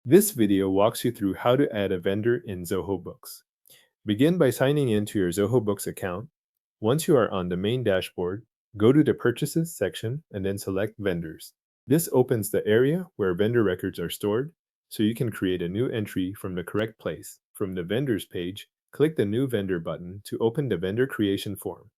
This video walks you through how to add a vendor in Zoho Books. Begin by signing in to your Zoho Books account. Once you are on the main dashboard, go to the Purchases section and then select Vendors. This opens the area where vendor records are stored, so you can create a new entry from the correct place. From the Vendors page, click the New Vendor button to open the vendor creation form.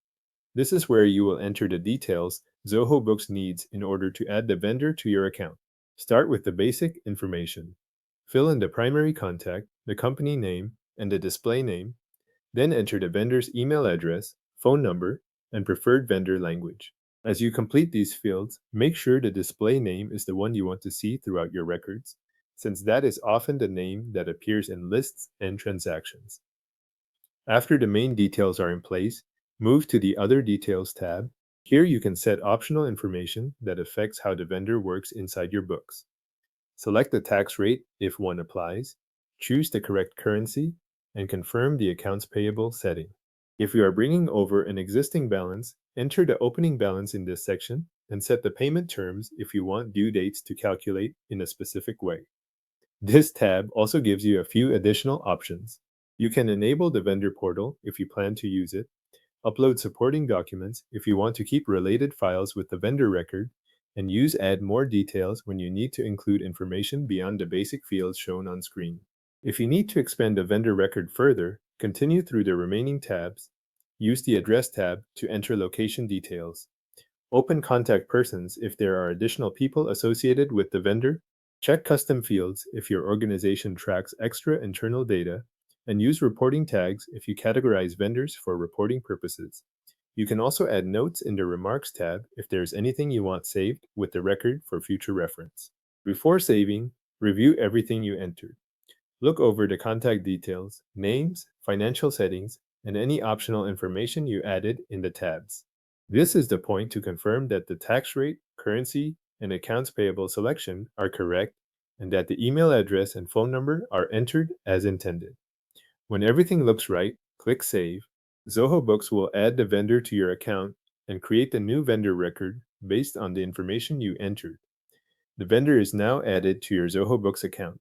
This is where you will enter the details Zoho Books needs in order to add the vendor to your account. Start with the basic information. Fill in the primary contact, the company name, and the display name. Then enter the vendor's email address, phone number, and preferred vendor language. As you complete these fields, make sure the display name is the one you want to see throughout your records, since that is often the name that appears in lists and transactions. After the main details are in place, move to the Other Details tab. Here you can set optional information that affects how the vendor works inside your books. Select the tax rate if one applies, choose the correct currency, and confirm the accounts payable setting. If you are bringing over an existing balance, enter the opening balance in this section and set the payment terms if you want due dates to calculate in a specific way. This tab also gives you a few additional options. You can enable the vendor portal if you plan to use it, upload supporting documents if you want to keep related files with the vendor record, and use Add More Details when you need to include information beyond the basic fields shown on screen. If you need to expand a vendor record further, continue through the remaining tabs. Use the Address tab to enter location details. Open Contact Persons if there are additional people associated with the vendor. Check custom fields if your organization tracks extra internal data, and use reporting tags if you categorize vendors for reporting purposes. You can also add notes in the Remarks tab if there's anything you want saved with the record for future reference. Before saving, review everything you entered. Look over the contact details, names, financial settings, and any optional information you added in the tabs. This is the point to confirm that the tax rate, currency, and accounts payable selection are correct and that the email address and phone number are entered as intended. When everything looks right, click Save. Zoho Books will add the vendor to your account and create the new vendor record based on the information you entered. The vendor is now added to your Zoho Books account.